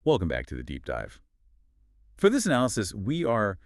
Welcome back to the Deep Dive. For this analysis, we are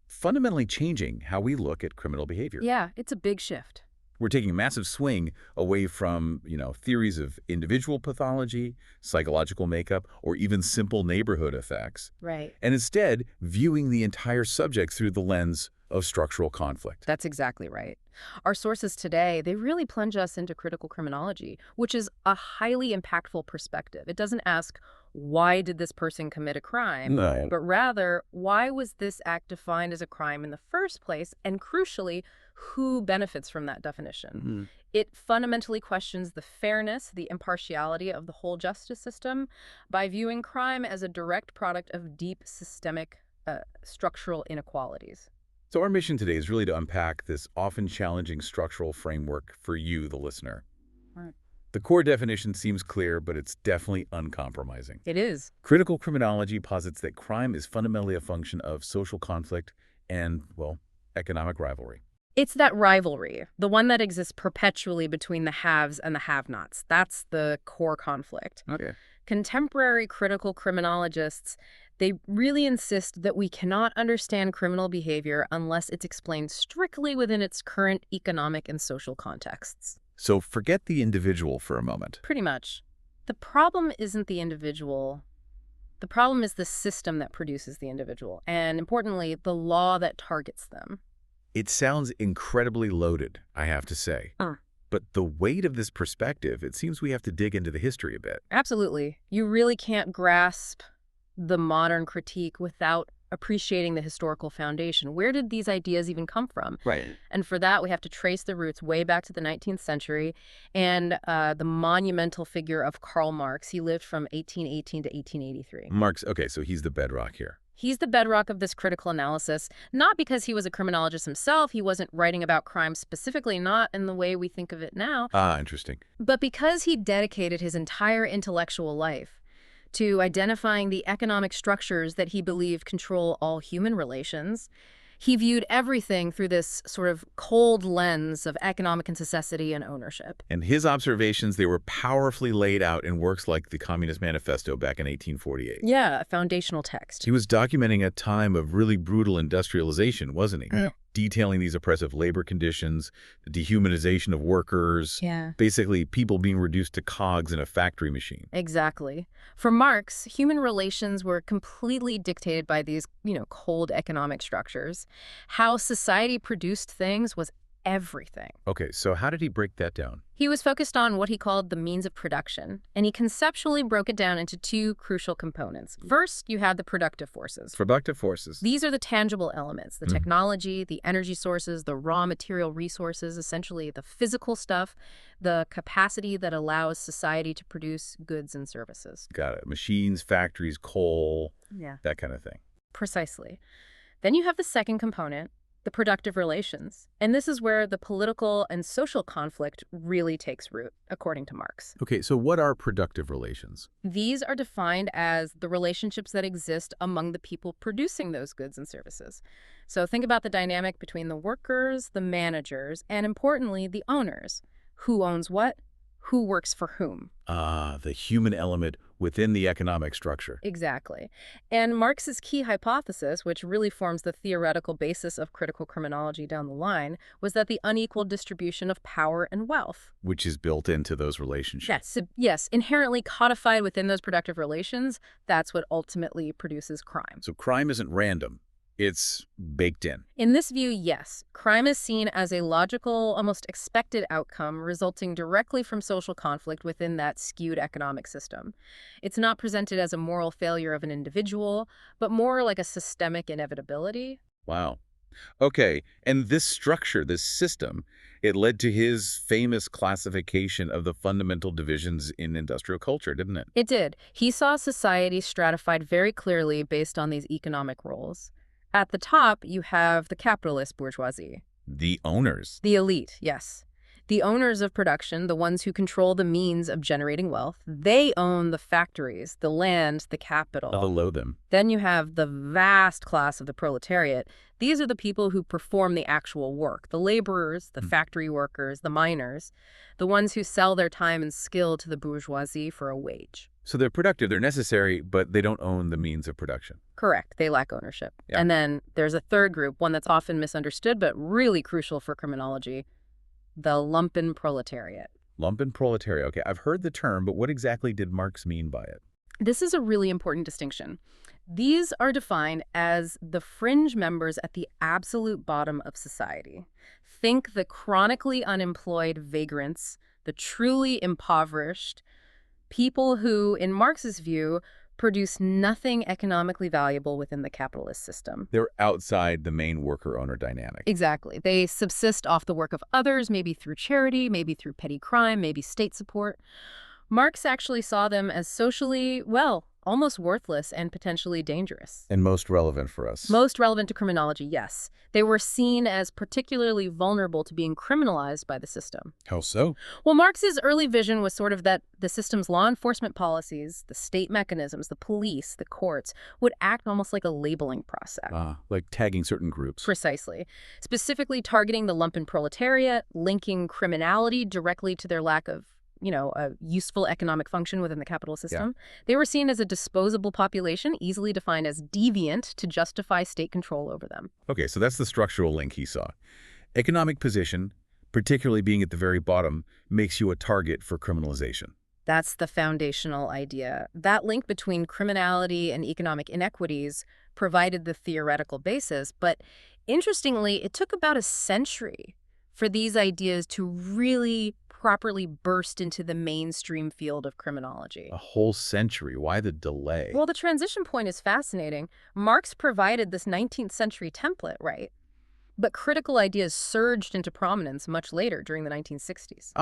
fundamentally changing how we look at criminal behavior. Yeah, it's a big shift. We're taking a massive swing away from, theories of individual pathology, psychological makeup, or even simple neighborhood effects. Right. And instead, viewing the entire subject through the lens of structural conflict. That's exactly right. Our sources today, they really plunge us into critical criminology, which is a highly impactful perspective. It doesn't ask, why did this person commit a crime? No. But rather, why was this act defined as a crime in the first place? And crucially, who benefits from that definition? Mm-hmm. It fundamentally questions the fairness, the impartiality of the whole justice system by viewing crime as a direct product of deep systemic structural inequalities. So our mission today is really to unpack this often challenging structural framework for you, the listener. Right. The core definition seems clear, but it's definitely uncompromising. It is. Critical criminology posits that crime is fundamentally a function of social conflict and, economic rivalry. It's that rivalry, the one that exists perpetually between the haves and the have-nots. That's the core conflict. Okay. Contemporary critical criminologists, they really insist that we cannot understand criminal behavior unless it's explained strictly within its current economic and social contexts. So forget the individual for a moment. Pretty much. The problem isn't the individual. The problem is the system that produces the individual, and importantly, the law that targets them. It sounds incredibly loaded, I have to say. But the weight of this perspective, it seems we have to dig into the history a bit. Absolutely. You really can't grasp the modern critique without appreciating the historical foundation. Where did these ideas even come from? Right. And for that, we have to trace the roots way back to the 19th century and the monumental figure of Karl Marx. He lived from 1818 to 1883. Marx, okay, so he's the bedrock here. He's the bedrock of this critical analysis, not because he was a criminologist himself. He wasn't writing about crime specifically, not in the way we think of it now. Interesting. But because he dedicated his entire intellectual life to identifying the economic structures that he believed control all human relations, he viewed everything through this sort of cold lens of economic necessity and ownership. And his observations, they were powerfully laid out in works like the Communist Manifesto back in 1848. Yeah, a foundational text. He was documenting a time of really brutal industrialization, wasn't he? Yeah. Detailing these oppressive labor conditions, the dehumanization of workers, basically people being reduced to cogs in a factory machine. Exactly. For Marx, human relations were completely dictated by these, cold economic structures. How society produced things was everything. Okay, so how did he break that down? He was focused on what he called the means of production, and he conceptually broke it down into two crucial components. First, you had the productive forces. Productive forces. These are the tangible elements, the technology, the energy sources, the raw material resources, essentially the physical stuff, the capacity that allows society to produce goods and services. Got it. Machines, factories, coal, that kind of thing. Precisely. Then you have the second component, the productive relations. And this is where the political and social conflict really takes root, according to Marx. Okay, so what are productive relations? These are defined as the relationships that exist among the people producing those goods and services. So think about the dynamic between the workers, the managers, and importantly, the owners. Who owns what? Who works for whom? The human element within the economic structure. Exactly. And Marx's key hypothesis, which really forms the theoretical basis of critical criminology down the line, was that the unequal distribution of power and wealth, which is built into those relationships. Yes, inherently codified within those productive relations, that's what ultimately produces crime. So crime isn't random. It's baked in. In this view, yes. Crime is seen as a logical, almost expected outcome resulting directly from social conflict within that skewed economic system. It's not presented as a moral failure of an individual, but more like a systemic inevitability. Wow. Okay, and this structure, this system, it led to his famous classification of the fundamental divisions in industrial culture, didn't it? It did. He saw society stratified very clearly based on these economic roles. At the top, you have the capitalist bourgeoisie. The owners. The elite, yes. The owners of production, the ones who control the means of generating wealth, they own the factories, the land, the capital. Below them. Then you have the vast class of the proletariat. These are the people who perform the actual work, the laborers, the factory workers, the miners, the ones who sell their time and skill to the bourgeoisie for a wage. So they're productive, they're necessary, but they don't own the means of production. Correct. They lack ownership. Yeah. And then there's a third group, one that's often misunderstood but really crucial for criminology, the lumpen proletariat. Lumpen proletariat. Okay, I've heard the term, but what exactly did Marx mean by it? This is a really important distinction. These are defined as the fringe members at the absolute bottom of society. Think the chronically unemployed vagrants, the truly impoverished, people who, in Marx's view, produce nothing economically valuable within the capitalist system. They're outside the main worker-owner dynamic. Exactly. They subsist off the work of others, maybe through charity, maybe through petty crime, maybe state support. Marx actually saw them as socially, well, almost worthless and potentially dangerous. And most relevant for us. Most relevant to criminology, yes. They were seen as particularly vulnerable to being criminalized by the system. How so? Well, Marx's early vision was sort of that the system's law enforcement policies, the state mechanisms, the police, the courts, would act almost like a labeling process. Like tagging certain groups. Precisely. Specifically targeting the lumpen proletariat, linking criminality directly to their lack of a useful economic function within the capitalist system. Yeah. They were seen as a disposable population, easily defined as deviant to justify state control over them. Okay, so that's the structural link he saw. Economic position, particularly being at the very bottom, makes you a target for criminalization. That's the foundational idea. That link between criminality and economic inequities provided the theoretical basis, but interestingly, it took about a century for these ideas to really properly burst into the mainstream field of criminology. A whole century. Why the delay? Well, the transition point is fascinating. Marx provided this 19th century template, right? But critical ideas surged into prominence much later during the 1960s.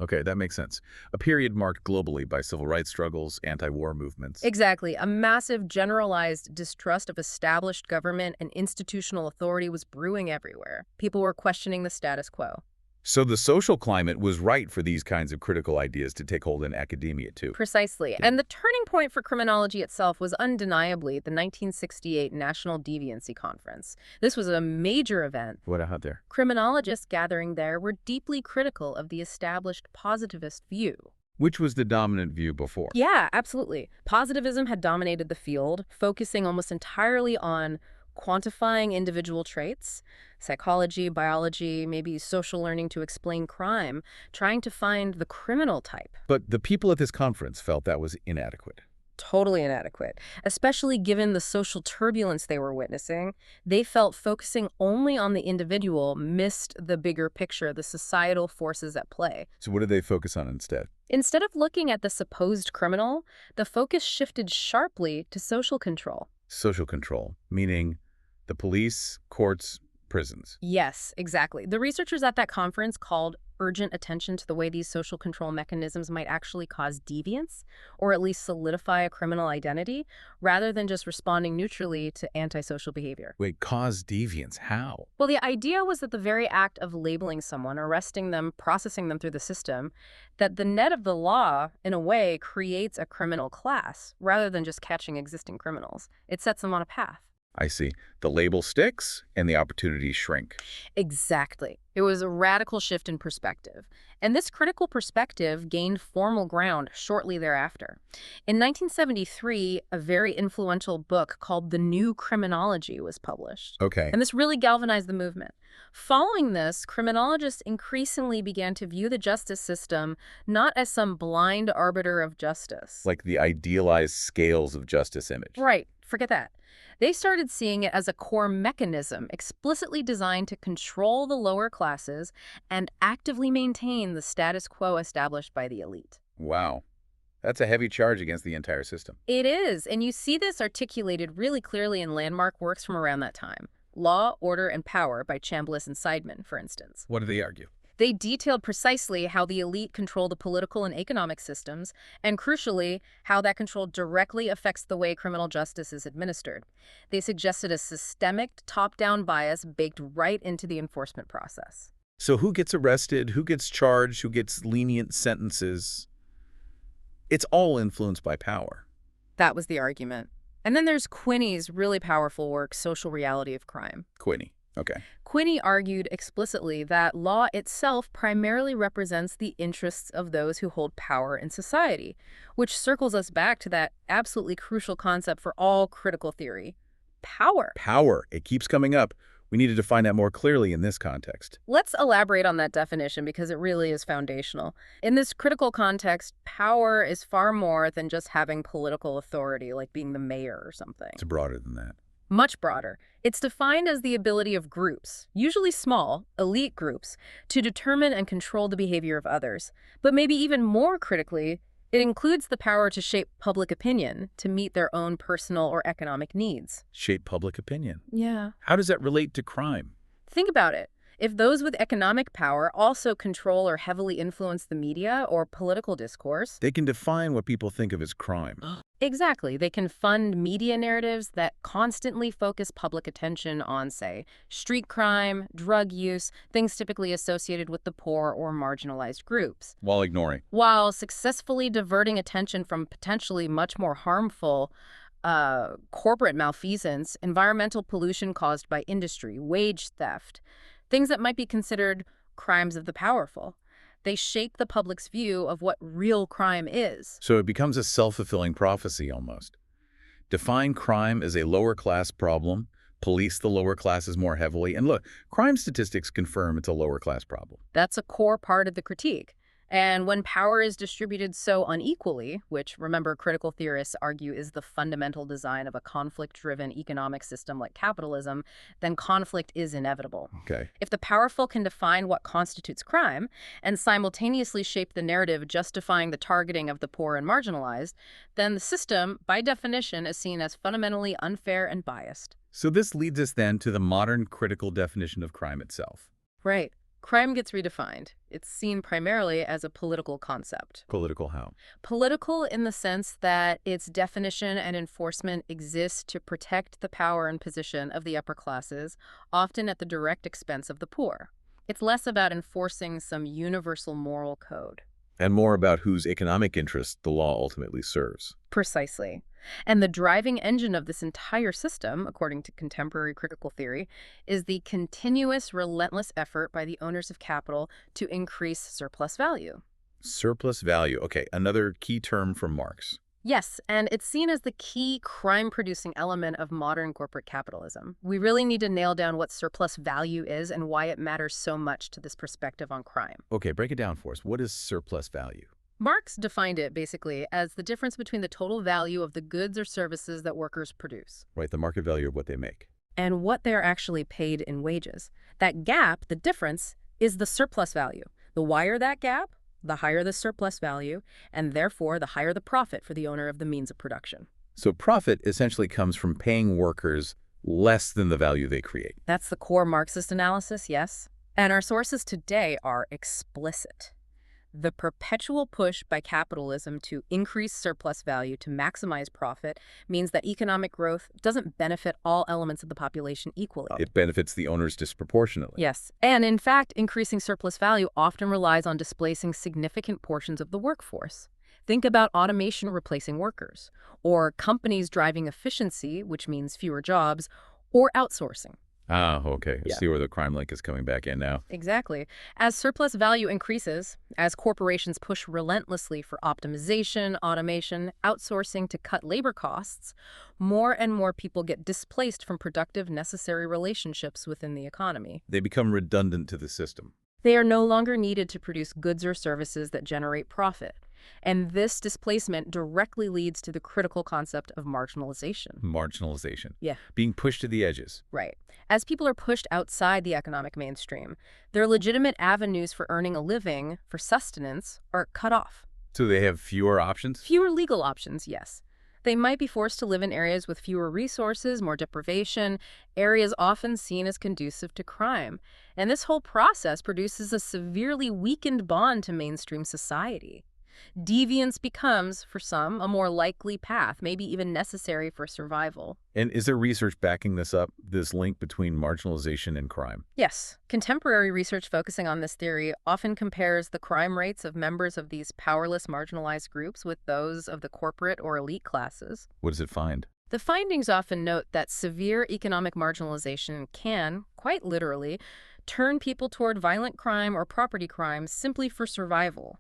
Okay, that makes sense. A period marked globally by civil rights struggles, anti-war movements. Exactly. A massive generalized distrust of established government and institutional authority was brewing everywhere. People were questioning the status quo. So the social climate was right for these kinds of critical ideas to take hold in academia, too. Precisely. Yeah. And the turning point for criminology itself was undeniably the 1968 National Deviancy Conference. This was a major event. What happened there? Criminologists gathering there were deeply critical of the established positivist view. Which was the dominant view before? Yeah, absolutely. Positivism had dominated the field, focusing almost entirely on quantifying individual traits, psychology, biology, maybe social learning to explain crime, trying to find the criminal type. But the people at this conference felt that was inadequate. Totally inadequate. Especially given the social turbulence they were witnessing, they felt focusing only on the individual missed the bigger picture, the societal forces at play. So what did they focus on instead? Instead of looking at the supposed criminal, the focus shifted sharply to social control. Social control, meaning the police, courts, prisons. Yes, exactly. The researchers at that conference called urgent attention to the way these social control mechanisms might actually cause deviance, or at least solidify a criminal identity, rather than just responding neutrally to antisocial behavior. Wait, cause deviance? How? Well, the idea was that the very act of labeling someone, arresting them, processing them through the system, that the net of the law, in a way, creates a criminal class, rather than just catching existing criminals. It sets them on a path. I see. The label sticks and the opportunities shrink. Exactly. It was a radical shift in perspective. And this critical perspective gained formal ground shortly thereafter. In 1973, a very influential book called The New Criminology was published. Okay. And this really galvanized the movement. Following this, criminologists increasingly began to view the justice system not as some blind arbiter of justice. Like the idealized scales of justice image. Right. Forget that. They started seeing it as a core mechanism explicitly designed to control the lower classes and actively maintain the status quo established by the elite. Wow. That's a heavy charge against the entire system. It is, and you see this articulated really clearly in landmark works from around that time. Law, Order, and Power by Chambliss and Seidman, for instance. What do they argue? They detailed precisely how the elite control the political and economic systems, and crucially, how that control directly affects the way criminal justice is administered. They suggested a systemic, top-down bias baked right into the enforcement process. So who gets arrested, who gets charged, who gets lenient sentences? It's all influenced by power. That was the argument. And then there's Quinney's really powerful work, Social Reality of Crime. Quinney. Okay. Quinney argued explicitly that law itself primarily represents the interests of those who hold power in society, which circles us back to that absolutely crucial concept for all critical theory: power. Power. It keeps coming up. We need to define that more clearly in this context. Let's elaborate on that definition because it really is foundational. In this critical context, power is far more than just having political authority, like being the mayor or something. It's broader than that. Much broader. It's defined as the ability of groups, usually small, elite groups, to determine and control the behavior of others. But maybe even more critically, it includes the power to shape public opinion to meet their own personal or economic needs. Shape public opinion. Yeah. How does that relate to crime? Think about it. If those with economic power also control or heavily influence the media or political discourse, They can define what people think of as crime. exactly, they can fund media narratives that constantly focus public attention on, say, street crime, drug use, things typically associated with the poor or marginalized groups, While ignoring. while successfully diverting attention from potentially much more harmful corporate malfeasance, environmental pollution caused by industry, wage theft, things that might be considered crimes of the powerful. They shape the public's view of what real crime is. So it becomes a self-fulfilling prophecy almost. Define crime as a lower-class problem, police the lower classes more heavily, and look, crime statistics confirm it's a lower-class problem. That's a core part of the critique. And when power is distributed so unequally, which, remember, critical theorists argue is the fundamental design of a conflict-driven economic system like capitalism, then conflict is inevitable. Okay. If the powerful can define what constitutes crime and simultaneously shape the narrative justifying the targeting of the poor and marginalized, then the system, by definition, is seen as fundamentally unfair and biased. So this leads us then to the modern critical definition of crime itself. Right. Crime gets redefined. It's seen primarily as a political concept. Political how? Political in the sense that its definition and enforcement exist to protect the power and position of the upper classes, often at the direct expense of the poor. It's less about enforcing some universal moral code. And more about whose economic interests the law ultimately serves. Precisely. And the driving engine of this entire system, according to contemporary critical theory, is the continuous, relentless effort by the owners of capital to increase surplus value. Surplus value. Okay, another key term from Marx. Yes, and it's seen as the key crime-producing element of modern corporate capitalism. We really need to nail down what surplus value is and why it matters so much to this perspective on crime. Okay, break it down for us. What is surplus value? Marx defined it basically as the difference between the total value of the goods or services that workers produce. Right, the market value of what they make. And what they're actually paid in wages. That gap, the difference, is the surplus value. The wider that gap, the higher the surplus value, and therefore the higher the profit for the owner of the means of production. So profit essentially comes from paying workers less than the value they create. That's the core Marxist analysis, yes. And our sources today are explicit. The perpetual push by capitalism to increase surplus value to maximize profit means that economic growth doesn't benefit all elements of the population equally. It benefits the owners disproportionately. Yes. And in fact, increasing surplus value often relies on displacing significant portions of the workforce. Think about automation replacing workers, or companies driving efficiency, which means fewer jobs, or outsourcing. Ah, okay. Yeah. See where the crime link is coming back in now. Exactly. As surplus value increases, as corporations push relentlessly for optimization, automation, outsourcing to cut labor costs, more and more people get displaced from productive, necessary relationships within the economy. They become redundant to the system. They are no longer needed to produce goods or services that generate profit. And this displacement directly leads to the critical concept of marginalization. Marginalization. Yeah. Being pushed to the edges. Right. As people are pushed outside the economic mainstream, their legitimate avenues for earning a living, for sustenance, are cut off. So they have fewer options? Fewer legal options, yes. They might be forced to live in areas with fewer resources, more deprivation, areas often seen as conducive to crime. And this whole process produces a severely weakened bond to mainstream society. Deviance becomes, for some, a more likely path, maybe even necessary for survival. And is there research backing this up, this link between marginalization and crime? Yes, contemporary research focusing on this theory often compares the crime rates of members of these powerless marginalized groups with those of the corporate or elite classes. What does it find? The findings often note that severe economic marginalization can, quite literally, turn people toward violent crime or property crimes simply for survival.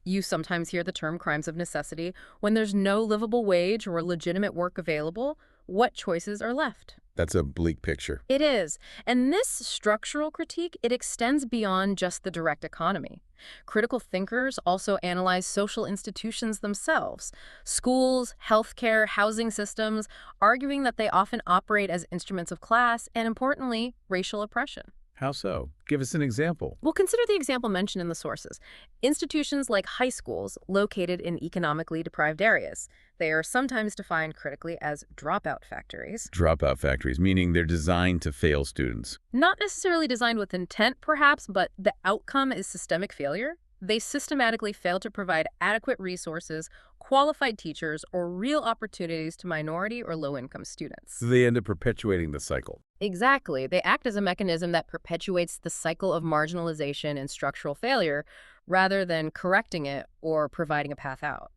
You sometimes hear the term crimes of necessity. When there's no livable wage or legitimate work available, what choices are left? That's a bleak picture. It is. And this structural critique, it extends beyond just the direct economy. Critical thinkers also analyze social institutions themselves, schools, healthcare, housing systems, arguing that they often operate as instruments of class and, importantly, racial oppression. How so? Give us an example. Well, consider the example mentioned in the sources. Institutions like high schools located in economically deprived areas. They are sometimes defined critically as dropout factories. Dropout factories, meaning they're designed to fail students. Not necessarily designed with intent, perhaps, but the outcome is systemic failure. They systematically fail to provide adequate resources, qualified teachers, or real opportunities to minority or low-income students. So they end up perpetuating the cycle. Exactly. They act as a mechanism that perpetuates the cycle of marginalization and structural failure rather than correcting it or providing a path out.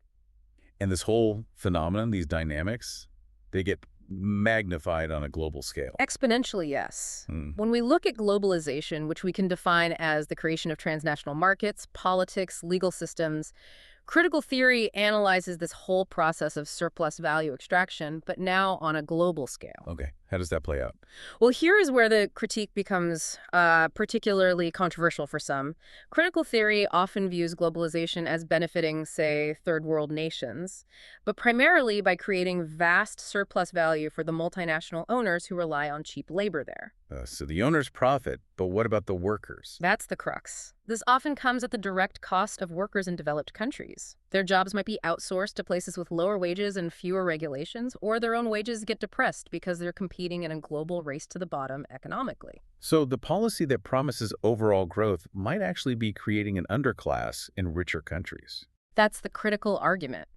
And this whole phenomenon, these dynamics, they get magnified on a global scale. Exponentially, yes. When we look at globalization, which we can define as the creation of transnational markets, politics, legal systems, critical theory analyzes this whole process of surplus value extraction, but now on a global scale. Okay, how does that play out? Well, here is where the critique becomes particularly controversial for some. Critical theory often views globalization as benefiting, say, third world nations, but primarily by creating vast surplus value for the multinational owners who rely on cheap labor there. So the owners profit, but what about the workers? That's the crux. This often comes at the direct cost of workers in developed countries. Their jobs might be outsourced to places with lower wages and fewer regulations, or their own wages get depressed because they're competing in a global race to the bottom economically. So the policy that promises overall growth might actually be creating an underclass in richer countries. That's the critical argument.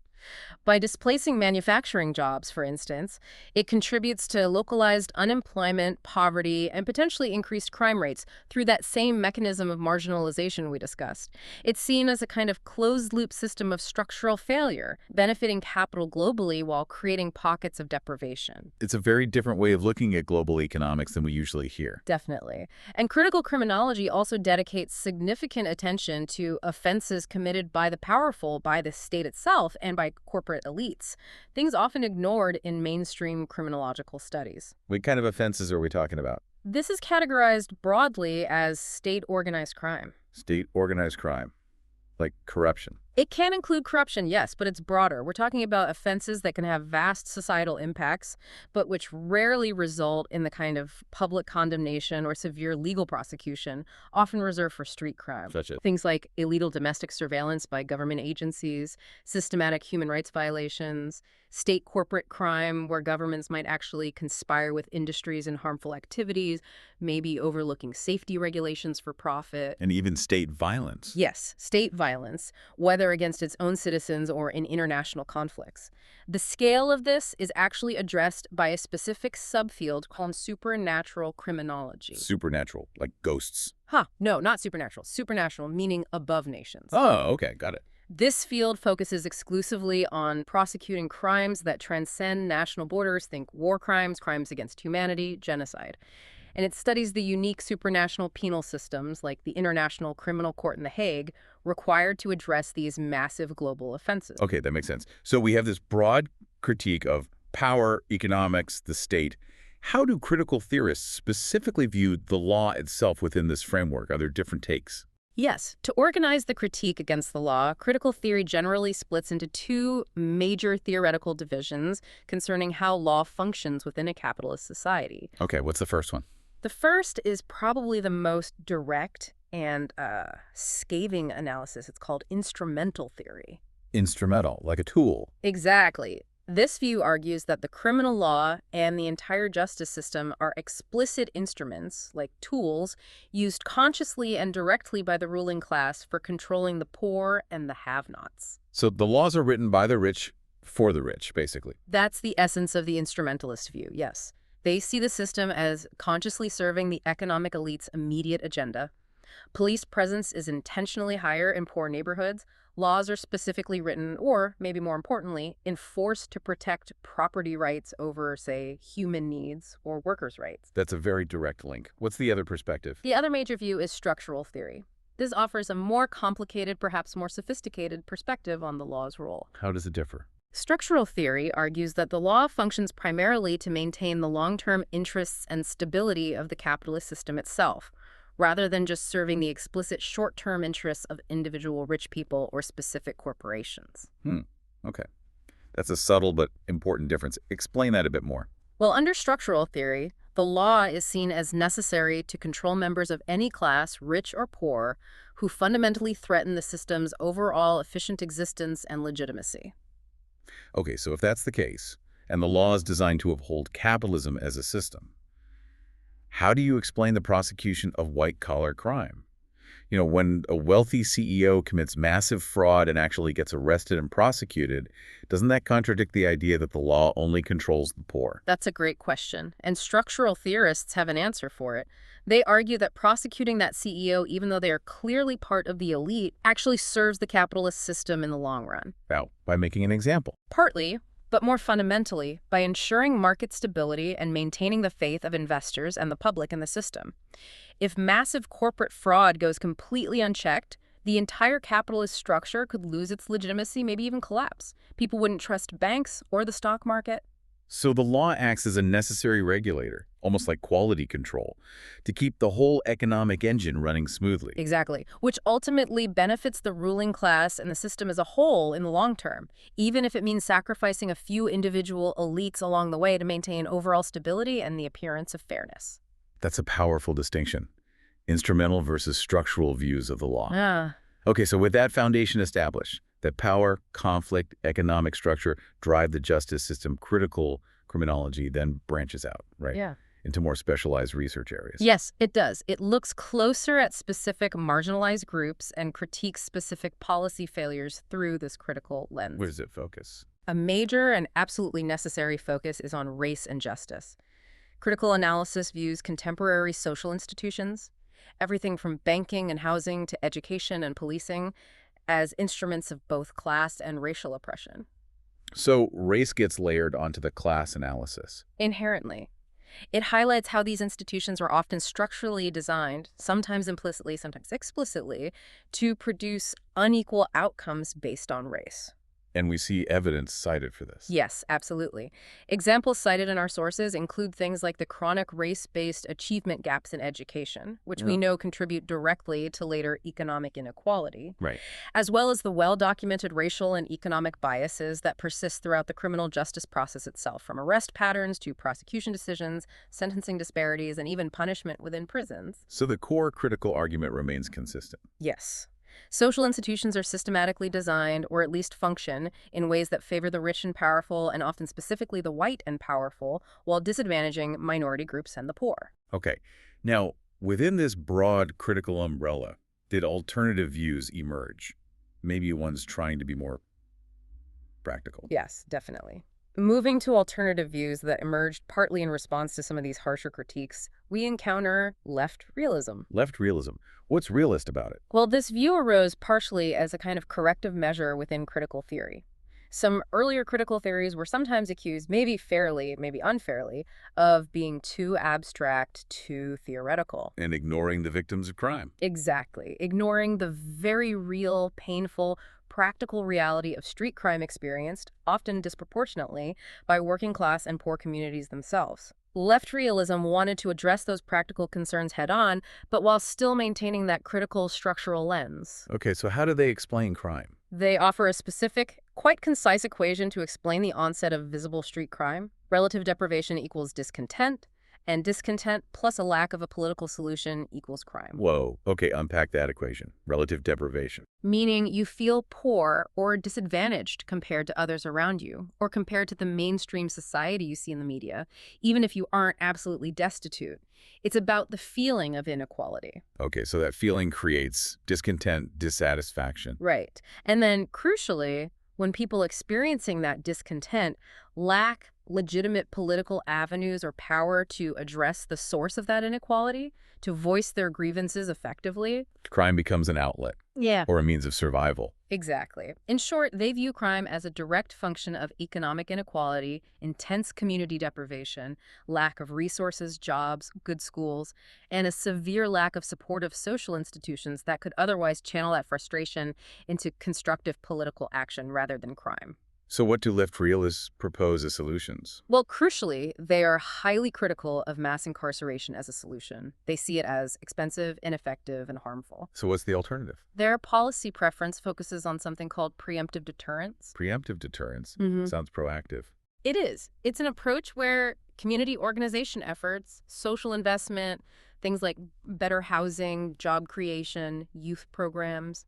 By displacing manufacturing jobs, for instance, it contributes to localized unemployment, poverty, and potentially increased crime rates through that same mechanism of marginalization we discussed. It's seen as a kind of closed-loop system of structural failure, benefiting capital globally while creating pockets of deprivation. It's a very different way of looking at global economics than we usually hear. Definitely. And critical criminology also dedicates significant attention to offenses committed by the powerful, by the state itself, and by corporate elites, things often ignored in mainstream criminological studies. What kind of offenses are we talking about? This is categorized broadly as state-organized crime. State-organized crime, like corruption. It can include corruption, yes, but it's broader. We're talking about offenses that can have vast societal impacts, but which rarely result in the kind of public condemnation or severe legal prosecution, often reserved for street crime. Such as? Things like illegal domestic surveillance by government agencies, systematic human rights violations, state corporate crime where governments might actually conspire with industries in harmful activities, maybe overlooking safety regulations for profit. And even state violence. Yes, state violence, whether against its own citizens or in international conflicts. The scale of this is actually addressed by a specific subfield called supernatural criminology. Supernatural, like ghosts. No, not supernatural. Supernatural meaning above nations. Oh, okay, got it. This field focuses exclusively on prosecuting crimes that transcend national borders, think war crimes, crimes against humanity, genocide. And it studies the unique supranational penal systems, like the International Criminal Court in The Hague, required to address these massive global offenses. Okay, that makes sense. So we have this broad critique of power, economics, the state. How do critical theorists specifically view the law itself within this framework? Are there different takes? Yes. To organize the critique against the law, critical theory generally splits into two major theoretical divisions concerning how law functions within a capitalist society. Okay, what's the first one? The first is probably the most direct and scathing analysis. It's called instrumental theory. Instrumental, like a tool. Exactly. This view argues that the criminal law and the entire justice system are explicit instruments, like tools, used consciously and directly by the ruling class for controlling the poor and the have-nots. So the laws are written by the rich for the rich, basically. That's the essence of the instrumentalist view, yes. They see the system as consciously serving the economic elite's immediate agenda. Police presence is intentionally higher in poor neighborhoods. Laws are specifically written, or, maybe more importantly, enforced to protect property rights over, say, human needs or workers' rights. That's a very direct link. What's the other perspective? The other major view is structural theory. This offers a more complicated, perhaps more sophisticated perspective on the law's role. How does it differ? Structural theory argues that the law functions primarily to maintain the long-term interests and stability of the capitalist system itself, rather than just serving the explicit short-term interests of individual rich people or specific corporations. Okay. That's a subtle but important difference. Explain that a bit more. Well, under structural theory, the law is seen as necessary to control members of any class, rich or poor, who fundamentally threaten the system's overall efficient existence and legitimacy. Okay, so if that's the case, and the law is designed to uphold capitalism as a system, how do you explain the prosecution of white-collar crime? You know, when a wealthy CEO commits massive fraud and actually gets arrested and prosecuted, doesn't that contradict the idea that the law only controls the poor? That's a great question, and structural theorists have an answer for it. They argue that prosecuting that CEO, even though they are clearly part of the elite, actually serves the capitalist system in the long run. How? By making an example. Partly, but more fundamentally, by ensuring market stability and maintaining the faith of investors and the public in the system. If massive corporate fraud goes completely unchecked, the entire capitalist structure could lose its legitimacy, maybe even collapse. People wouldn't trust banks or the stock market. So the law acts as a necessary regulator, almost like quality control, to keep the whole economic engine running smoothly. Exactly, which ultimately benefits the ruling class and the system as a whole in the long term, even if it means sacrificing a few individual elites along the way to maintain overall stability and the appearance of fairness. That's a powerful distinction. Instrumental versus structural views of the law. Okay, so with that foundation established, that power, conflict, economic structure drive the justice system, critical criminology then branches out, right? Yeah. Into more specialized research areas. Yes, it does. It looks closer at specific marginalized groups and critiques specific policy failures through this critical lens. Where does it focus? A major and absolutely necessary focus is on race and justice. Critical analysis views contemporary social institutions, everything from banking and housing to education and policing, as instruments of both class and racial oppression. So race gets layered onto the class analysis. Inherently. It highlights how these institutions are often structurally designed, sometimes implicitly, sometimes explicitly, to produce unequal outcomes based on race. And we see evidence cited for this. Yes, absolutely. Examples cited in our sources include things like the chronic race-based achievement gaps in education, which we know contribute directly to later economic inequality, Right. as well as the well-documented racial and economic biases that persist throughout the criminal justice process itself, from arrest patterns to prosecution decisions, sentencing disparities, and even punishment within prisons. So the core critical argument remains consistent. Yes. Social institutions are systematically designed, or at least function, in ways that favor the rich and powerful, and often specifically the white and powerful, while disadvantaging minority groups and the poor. Okay. Now, within this broad critical umbrella, did alternative views emerge? Maybe ones trying to be more practical. Yes, definitely. Moving to alternative views that emerged partly in response to some of these harsher critiques, we encounter left realism. Left realism. What's realist about it? Well, this view arose partially as a kind of corrective measure within critical theory. Some earlier critical theories were sometimes accused, maybe fairly, maybe unfairly, of being too abstract, too theoretical. And ignoring the victims of crime. Exactly. Ignoring the very real, painful, practical reality of street crime experienced, often disproportionately, by working class and poor communities themselves. Left realism wanted to address those practical concerns head-on, but while still maintaining that critical structural lens. Okay, so how do they explain crime? They offer a specific, quite concise equation to explain the onset of visible street crime. Relative deprivation equals discontent, And discontent plus a lack of a political solution equals crime. Whoa, okay, unpack that equation. Relative deprivation. Meaning you feel poor or disadvantaged compared to others around you, or compared to the mainstream society you see in the media, even if you aren't absolutely destitute. It's about the feeling of inequality. Okay, so that feeling creates discontent, dissatisfaction. Right. And then, crucially, when people experiencing that discontent lack legitimate political avenues or power to address the source of that inequality, to voice their grievances effectively. Crime becomes an outlet. Yeah. Or a means of survival. Exactly. In short, they view crime as a direct function of economic inequality, intense community deprivation, lack of resources, jobs, good schools, and a severe lack of supportive social institutions that could otherwise channel that frustration into constructive political action rather than crime. So what do left realists propose as solutions? Well, crucially, they are highly critical of mass incarceration as a solution. They see it as expensive, ineffective, and harmful. So what's the alternative? Their policy preference focuses on something called preemptive deterrence. Preemptive deterrence. Sounds proactive. It is. It's an approach where community organization efforts, social investment, things like better housing, job creation, youth programs,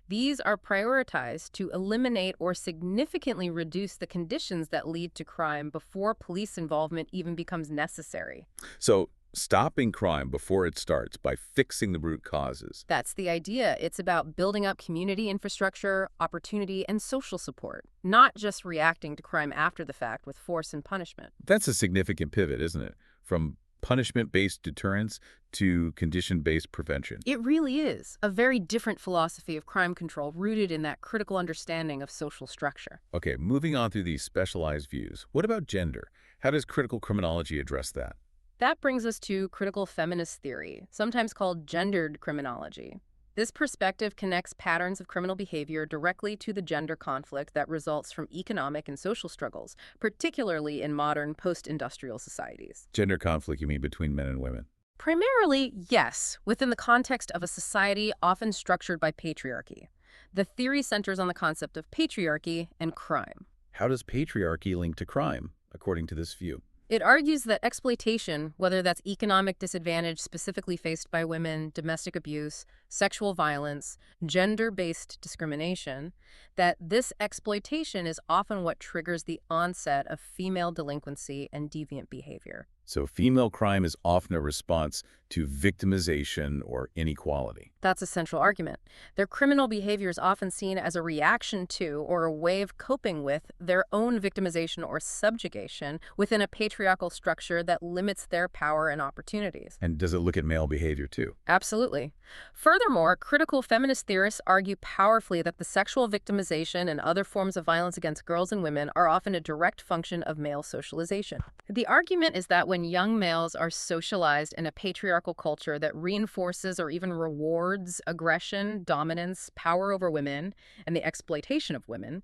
these are prioritized to eliminate or significantly reduce the conditions that lead to crime before police involvement even becomes necessary. So stopping crime before it starts by fixing the root causes. That's the idea. It's about building up community infrastructure, opportunity, and social support, not just reacting to crime after the fact with force and punishment. That's a significant pivot, isn't it? From punishment-based deterrence to condition-based prevention. It really is a very different philosophy of crime control rooted in that critical understanding of social structure. Okay, moving on through these specialized views. What about gender? How does critical criminology address that? That brings us to critical feminist theory, sometimes called gendered criminology. This perspective connects patterns of criminal behavior directly to the gender conflict that results from economic and social struggles, particularly in modern post-industrial societies. Gender conflict, you mean between men and women? Primarily, yes, within the context of a society often structured by patriarchy. The theory centers on the concept of patriarchy and crime. How does patriarchy link to crime, according to this view? It argues that exploitation, whether that's economic disadvantage specifically faced by women, domestic abuse, sexual violence, gender-based discrimination, that this exploitation is often what triggers the onset of female delinquency and deviant behavior. So female crime is often a response to victimization or inequality. That's a central argument. Their criminal behavior is often seen as a reaction to or a way of coping with their own victimization or subjugation within a patriarchal structure that limits their power and opportunities. And does it look at male behavior too? Absolutely. Furthermore, critical feminist theorists argue powerfully that the sexual victimization and other forms of violence against girls and women are often a direct function of male socialization. The argument is that when young males are socialized in a patriarchal culture that reinforces or even rewards aggression, dominance, power over women, and the exploitation of women,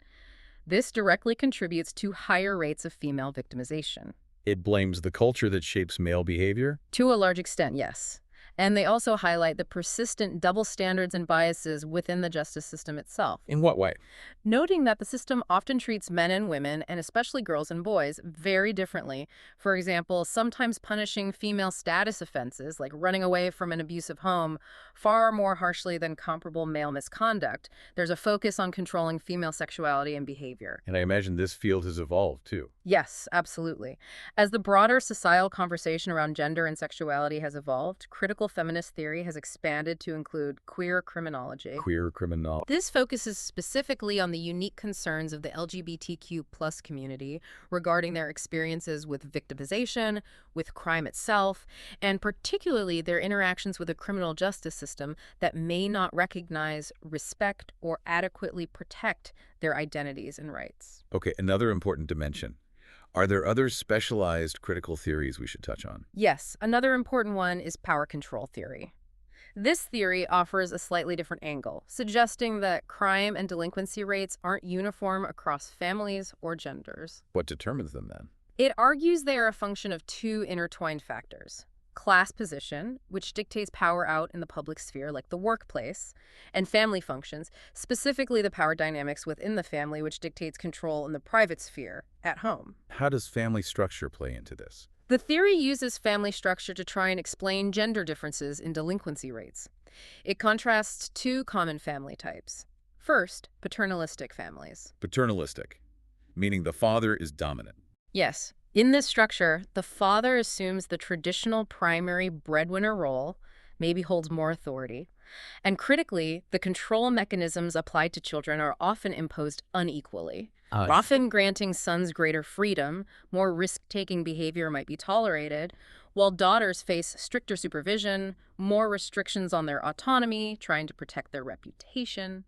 this directly contributes to higher rates of female victimization. It blames the culture that shapes male behavior? To a large extent, yes. And they also highlight the persistent double standards and biases within the justice system itself. In what way? Noting that the system often treats men and women, and especially girls and boys, very differently. For example, sometimes punishing female status offenses, like running away from an abusive home, far more harshly than comparable male misconduct. There's a focus on controlling female sexuality and behavior. And I imagine this field has evolved too. Yes, absolutely. As the broader societal conversation around gender and sexuality has evolved, critical feminist theory has expanded to include queer criminology. Queer criminology. This focuses specifically on the unique concerns of the LGBTQ+ community regarding their experiences with victimization, with crime itself, and particularly their interactions with a criminal justice system that may not recognize, respect, or adequately protect their identities and rights. Okay, another important dimension. Are there other specialized critical theories we should touch on? Yes, another important one is power control theory. This theory offers a slightly different angle, suggesting that crime and delinquency rates aren't uniform across families or genders. What determines them then? It argues they are a function of two intertwined factors: class position, which dictates power out in the public sphere, like the workplace, and family functions, specifically the power dynamics within the family, which dictates control in the private sphere, at home. How does family structure play into this? The theory uses family structure to try and explain gender differences in delinquency rates. It contrasts two common family types. First, paternalistic families. Paternalistic, meaning the father is dominant. Yes, in this structure, the father assumes the traditional primary breadwinner role, maybe holds more authority, and critically, the control mechanisms applied to children are often imposed unequally. Often granting sons greater freedom, more risk-taking behavior might be tolerated, while daughters face stricter supervision, more restrictions on their autonomy, trying to protect their reputation.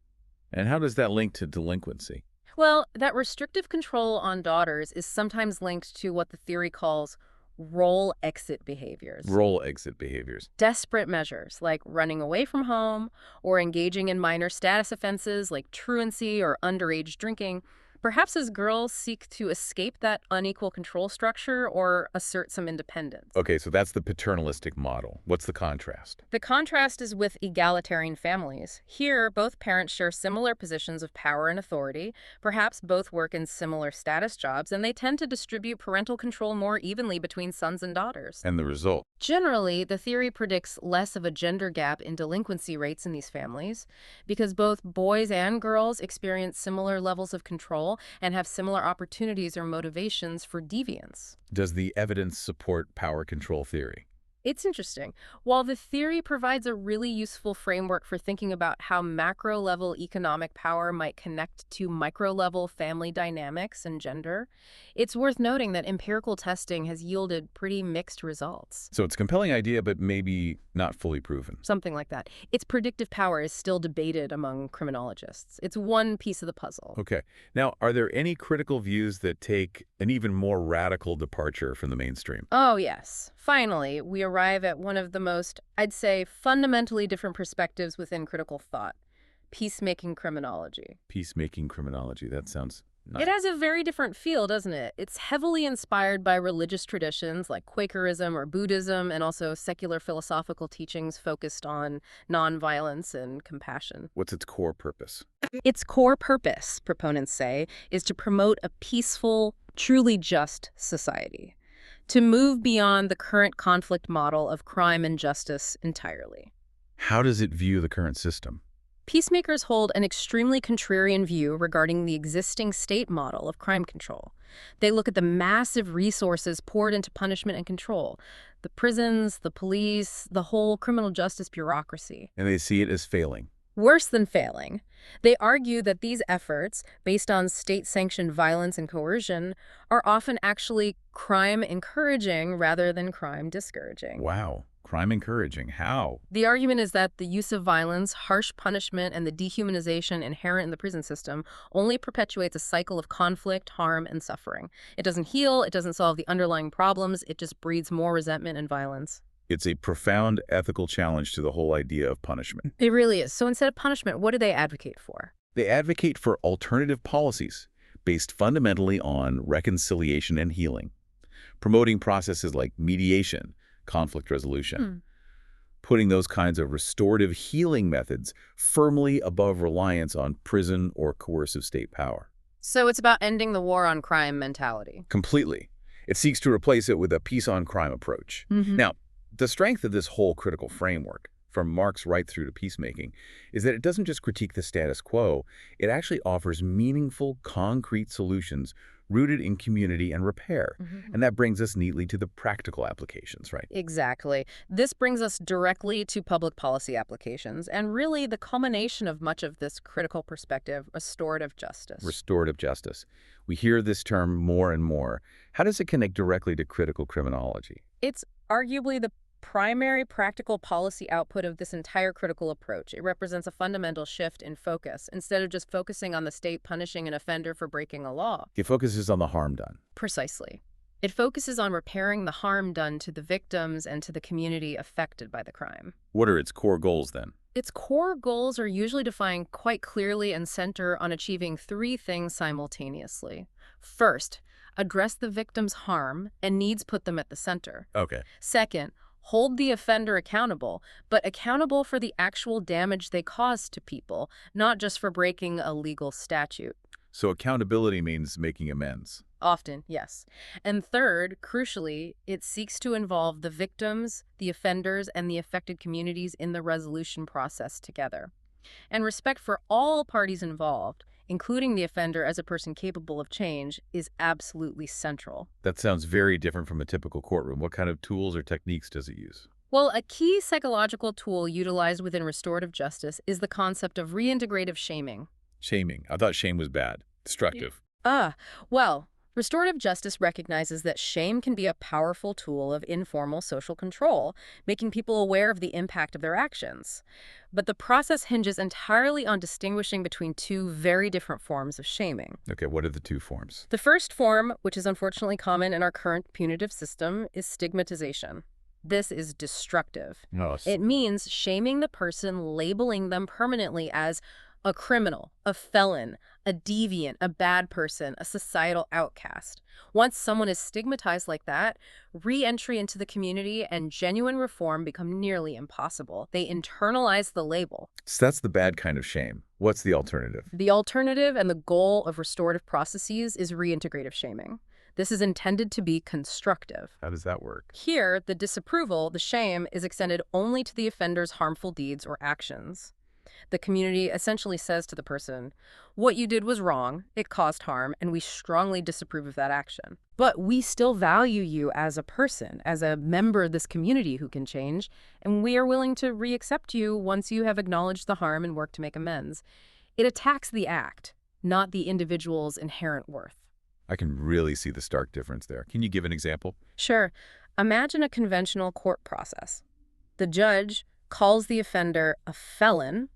And how does that link to delinquency? Well, that restrictive control on daughters is sometimes linked to what the theory calls role exit behaviors. Role exit behaviors. Desperate measures like running away from home or engaging in minor status offenses like truancy or underage drinking, perhaps as girls seek to escape that unequal control structure or assert some independence. Okay, so that's the paternalistic model. What's the contrast? The contrast is with egalitarian families. Here, both parents share similar positions of power and authority. Perhaps both work in similar status jobs, and they tend to distribute parental control more evenly between sons and daughters. And the result? Generally, the theory predicts less of a gender gap in delinquency rates in these families because both boys and girls experience similar levels of control and have similar opportunities or motivations for deviance. Does the evidence support power control theory? It's interesting. While the theory provides a really useful framework for thinking about how macro-level economic power might connect to micro-level family dynamics and gender, it's worth noting that empirical testing has yielded pretty mixed results. So it's a compelling idea, but maybe not fully proven. Something like that. Its predictive power is still debated among criminologists. It's one piece of the puzzle. Okay. Now, are there any critical views that take an even more radical departure from the mainstream? Oh, yes. Finally, we arrive at one of the most, I'd say, fundamentally different perspectives within critical thought: peacemaking criminology. Peacemaking criminology. That sounds nice. It has a very different feel, doesn't it? It's heavily inspired by religious traditions like Quakerism or Buddhism, and also secular philosophical teachings focused on nonviolence and compassion. What's its core purpose? Its core purpose, proponents say, is to promote a peaceful, truly just society, to move beyond the current conflict model of crime and justice entirely. How does it view the current system? Peacemakers hold an extremely contrarian view regarding the existing state model of crime control. They look at the massive resources poured into punishment and control, the prisons, the police, the whole criminal justice bureaucracy. And they see it as failing. Worse than failing. They argue that these efforts, based on state-sanctioned violence and coercion, are often actually crime-encouraging rather than crime-discouraging. Wow. Crime encouraging. How? The argument is that the use of violence, harsh punishment, and the dehumanization inherent in the prison system only perpetuates a cycle of conflict, harm, and suffering. It doesn't heal, it doesn't solve the underlying problems, it just breeds more resentment and violence. It's a profound ethical challenge to the whole idea of punishment. It really is. So instead of punishment, what do they advocate for? They advocate for alternative policies based fundamentally on reconciliation and healing, promoting processes like mediation, conflict resolution, putting those kinds of restorative healing methods firmly above reliance on prison or coercive state power. So it's about ending the war on crime mentality. Completely. It seeks to replace it with a peace on crime approach. Now, the strength of this whole critical framework, from Marx right through to peacemaking, is that it doesn't just critique the status quo, it actually offers meaningful, concrete solutions rooted in community and repair. And that brings us neatly to the practical applications, right? Exactly. This brings us directly to public policy applications, and really the culmination of much of this critical perspective, restorative justice. Restorative justice. We hear this term more and more. How does it connect directly to critical criminology? It's arguably the primary practical policy output of this entire critical approach. It represents a fundamental shift in focus. Instead of just focusing on the state punishing an offender for breaking a law. It focuses on the harm done. Precisely. It focuses on repairing the harm done to the victims and to the community affected by the crime. What are its core goals then? Its core goals are usually defined quite clearly and center on achieving three things simultaneously. First, address the victim's harm and needs, put them at the center. Okay. Second, hold the offender accountable, but accountable for the actual damage they caused to people, not just for breaking a legal statute. So accountability means making amends. Often, yes. And third, crucially, it seeks to involve the victims, the offenders, and the affected communities in the resolution process together. And respect for all parties involved, including the offender as a person capable of change, is absolutely central. That sounds very different from a typical courtroom. What kind of tools or techniques does it use? Well, a key psychological tool utilized within restorative justice is the concept of reintegrative shaming. Shaming. I thought shame was bad. Destructive. Ah, well, restorative justice recognizes that shame can be a powerful tool of informal social control, making people aware of the impact of their actions. But the process hinges entirely on distinguishing between two very different forms of shaming. Okay, what are the two forms? The first form, which is unfortunately common in our current punitive system, is stigmatization. This is destructive. Oh, It means shaming the person, labeling them permanently as a criminal, a felon, a deviant, a bad person, a societal outcast. Once someone is stigmatized like that, re-entry into the community and genuine reform become nearly impossible. They internalize the label. so that's the bad kind of shame. What's the alternative? The alternative and the goal of restorative processes is reintegrative shaming. This is intended to be constructive. How does that work? Here, the disapproval, the shame, is extended only to the offender's harmful deeds or actions. The community essentially says to the person, what you did was wrong, it caused harm, and we strongly disapprove of that action. But we still value you as a person, as a member of this community who can change, and we are willing to re-accept you once you have acknowledged the harm and worked to make amends. It attacks the act, not the individual's inherent worth. I can really see the stark difference there. Can you give an example? Sure. Imagine a conventional court process. The judge calls the offender a felon,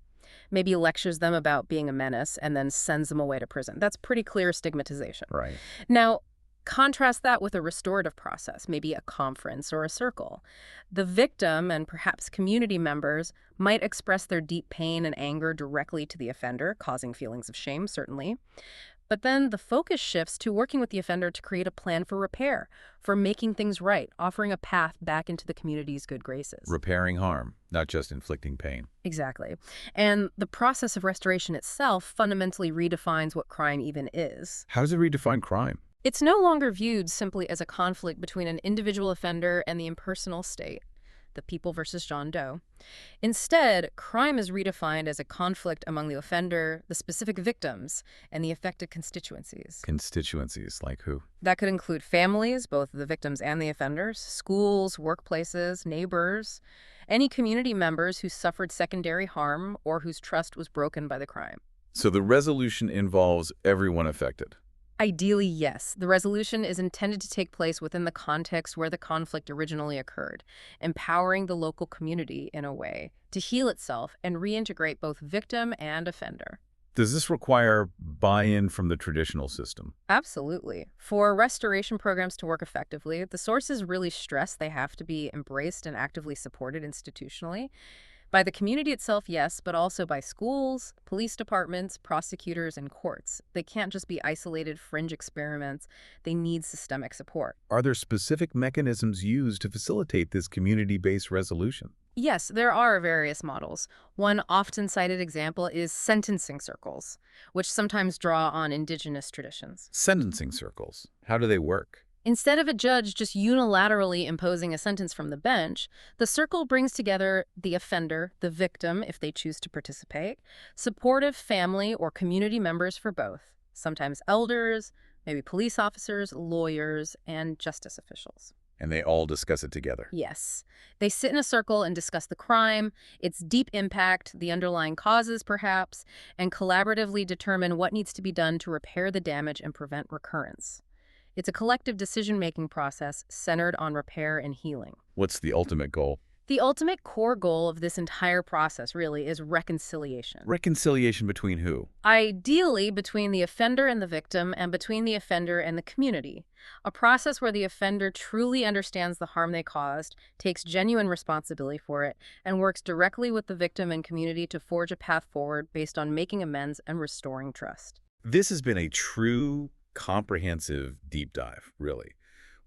maybe lectures them about being a menace, and then sends them away to prison. That's pretty clear stigmatization. Right. Now, contrast that with a restorative process, maybe a conference or a circle. The victim and perhaps community members might express their deep pain and anger directly to the offender, causing feelings of shame, certainly. But then the focus shifts to working with the offender to create a plan for repair, for making things right, offering a path back into the community's good graces. Repairing harm, not just inflicting pain. Exactly. And the process of restoration itself fundamentally redefines what crime even is. How does it redefine crime? It's no longer viewed simply as a conflict between an individual offender and the impersonal state, the people versus John Doe. Instead, crime is redefined as a conflict among the offender, the specific victims, and the affected constituencies. Constituencies, like who? That could include families, both the victims and the offenders, schools, workplaces, neighbors, any community members who suffered secondary harm or whose trust was broken by the crime. So the resolution involves everyone affected. Ideally, yes. The resolution is intended to take place within the context where the conflict originally occurred, empowering the local community in a way to heal itself and reintegrate both victim and offender. Does this require buy-in from the traditional system? Absolutely. For restoration programs to work effectively, the sources really stress they have to be embraced and actively supported institutionally. By the community itself, yes, but also by schools, police departments, prosecutors, and courts. They can't just be isolated fringe experiments. They need systemic support. Are there specific mechanisms used to facilitate this community-based resolution? Yes, there are various models. One often cited example is sentencing circles, which sometimes draw on indigenous traditions. Sentencing circles. How do they work? Instead of a judge just unilaterally imposing a sentence from the bench, the circle brings together the offender, the victim, if they choose to participate, supportive family or community members for both, sometimes elders, maybe police officers, lawyers, and justice officials. And they all discuss it together. Yes. They sit in a circle and discuss the crime, its deep impact, the underlying causes perhaps, and collaboratively determine what needs to be done to repair the damage and prevent recurrence. It's a collective decision-making process centered on repair and healing. What's the ultimate goal? The ultimate core goal of this entire process really is reconciliation. Reconciliation between who? Ideally between the offender and the victim and between the offender and the community. A process where the offender truly understands the harm they caused, takes genuine responsibility for it, and works directly with the victim and community to forge a path forward based on making amends and restoring trust. This has been a true comprehensive deep dive, really.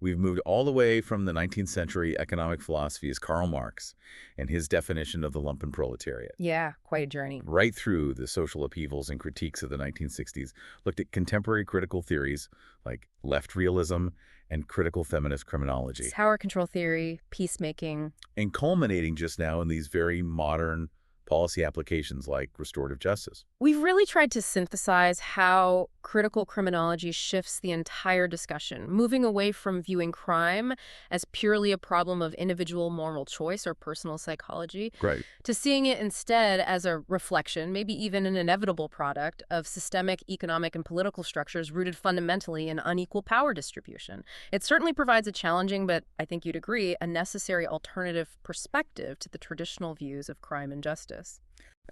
We've moved all the way from the 19th century economic philosophy as Karl Marx and his definition of the lumpenproletariat, Yeah, quite a journey. right through the social upheavals and critiques of the 1960s, looked at contemporary critical theories like left realism and critical feminist criminology, Power control theory, peacemaking. and culminating just now in these very modern policy applications like restorative justice. We've really tried to synthesize how critical criminology shifts the entire discussion, moving away from viewing crime as purely a problem of individual moral choice or personal psychology, Right. to seeing it instead as a reflection, maybe even an inevitable product, of systemic economic and political structures rooted fundamentally in unequal power distribution. It certainly provides a challenging, but I think you'd agree, a necessary alternative perspective to the traditional views of crime and justice.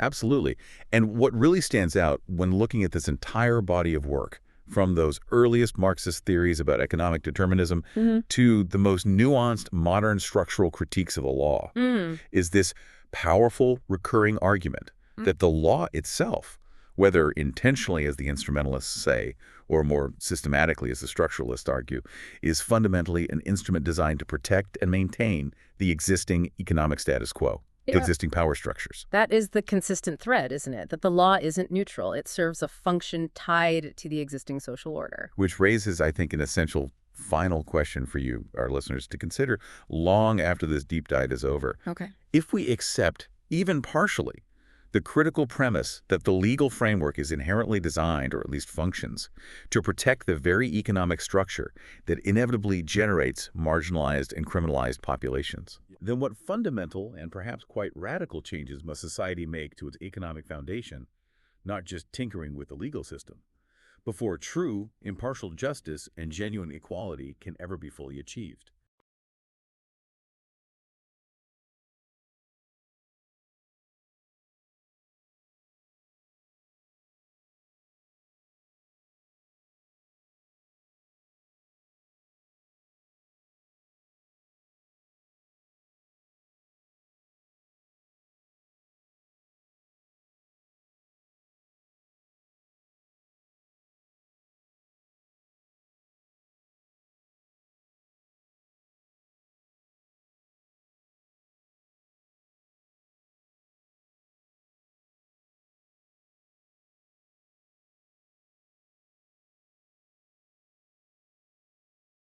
Absolutely. And what really stands out when looking at this entire body of work, from those earliest Marxist theories about economic determinism to the most nuanced modern structural critiques of the law, is this powerful recurring argument that the law itself, whether intentionally as the instrumentalists say, or more systematically as the structuralists argue, is fundamentally an instrument designed to protect and maintain the existing economic status quo. Yeah. Existing power structures. That is the consistent thread, isn't it? That the law isn't neutral. It serves a function tied to the existing social order. Which raises, I think, an essential final question for you, our listeners, to consider long after this deep dive is over. Okay. If we accept, even partially, the critical premise that the legal framework is inherently designed, or at least functions, to protect the very economic structure that inevitably generates marginalized and criminalized populations, then what fundamental and perhaps quite radical changes must society make to its economic foundation, not just tinkering with the legal system, before true, impartial justice and genuine equality can ever be fully achieved?